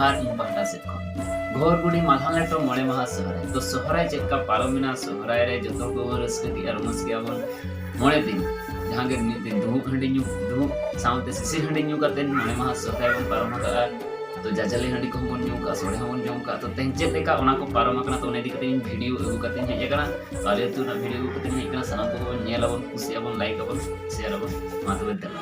जोहार इन पाहटा से घोर गुड़ी मालहा लेटो मणे महा सहराय तो सहराय चेका पारमिना सहराय रे जतो को रस्क की अरमस के अपन मणे दिन जहां के दिन दुहु हंडी न्यू दुहु सामते सिसि हंडी न्यू करते मणे महा सहराय बन पारम का तो जाजले हंडी को बन न्यू का सोडे बन जम का तो तेंचे ते का ओना को पारम कना तो ने दिकते वीडियो अगु करते हे एकना काले तू ना वीडियो करते हे एकना सनाम को बन नेल बन खुशी बन लाइक बन शेयर बन मातो बदल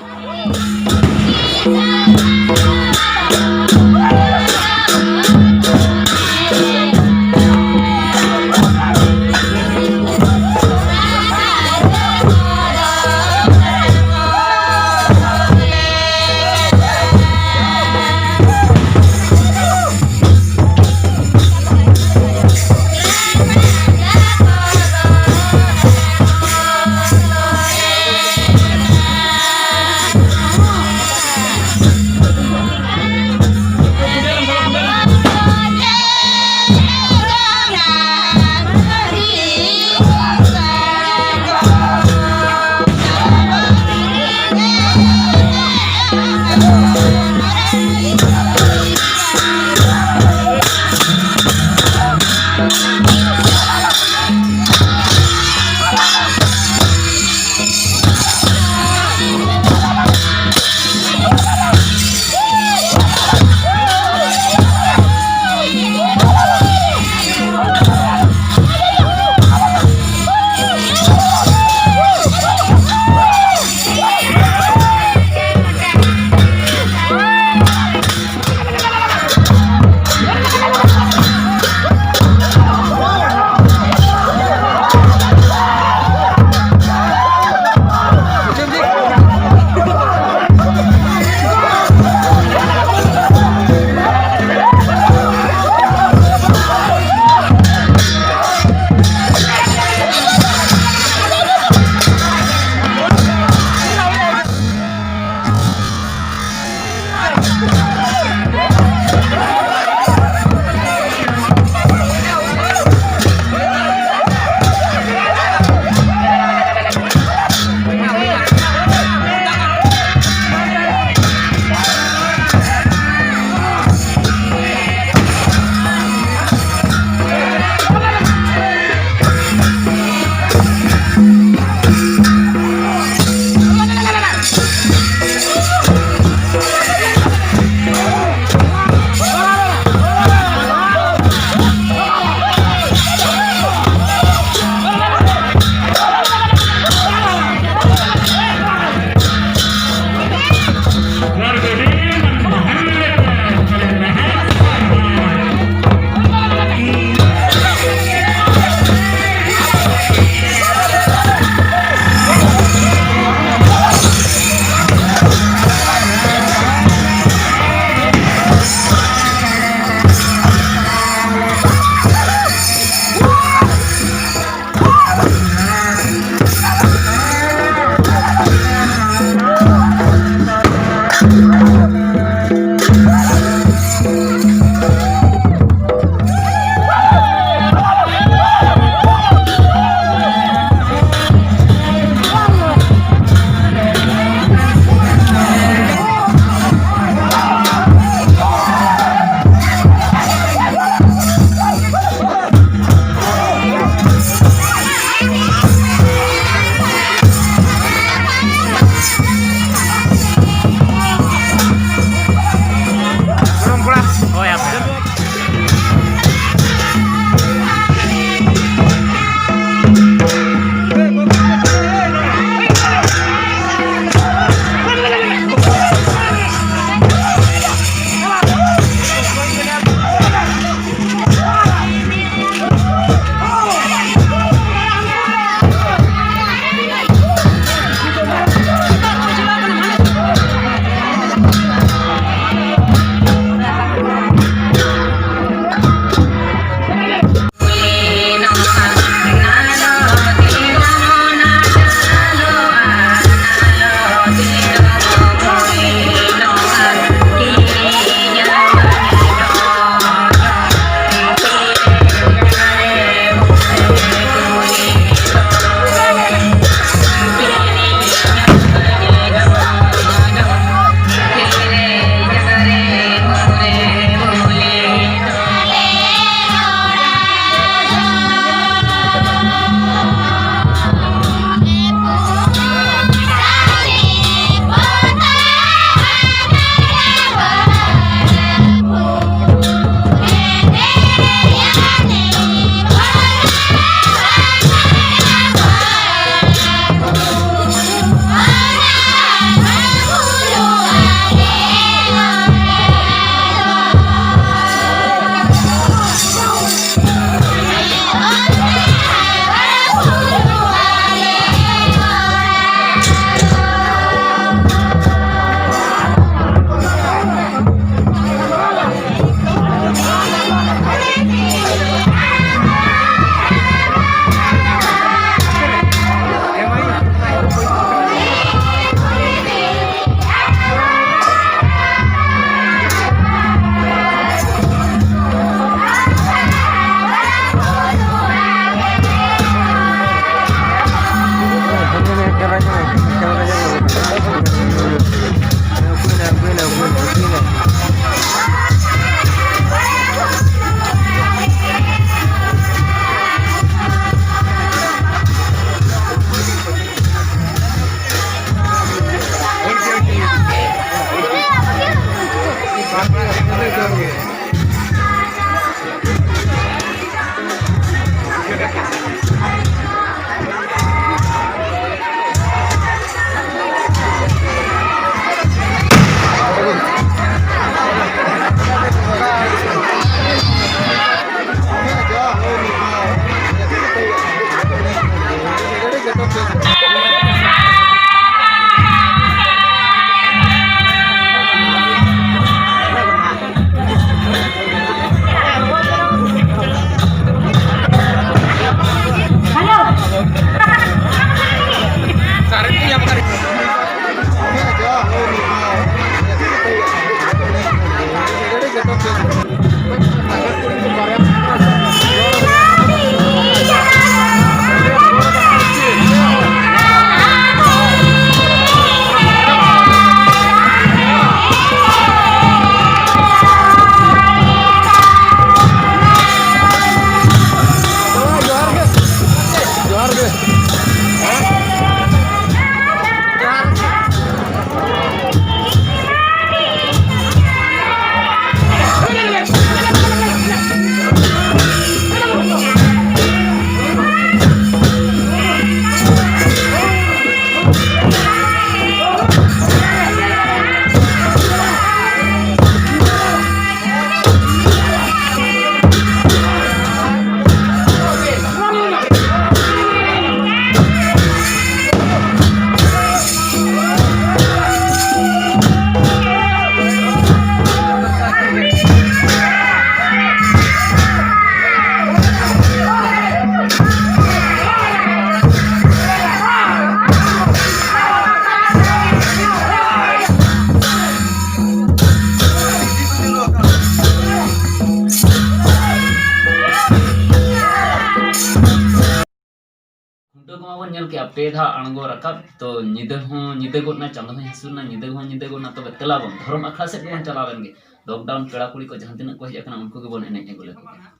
के पे धा अणगो रकाब तो निदे गोना चांदो में हसुना निदे गोना तो बेतला बम धर्म अखड़ा से बन चला लेंगे लॉकडाउन पेड़ा कुड़ी को जहां तिना को हज उनको के बन एने को ले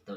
तो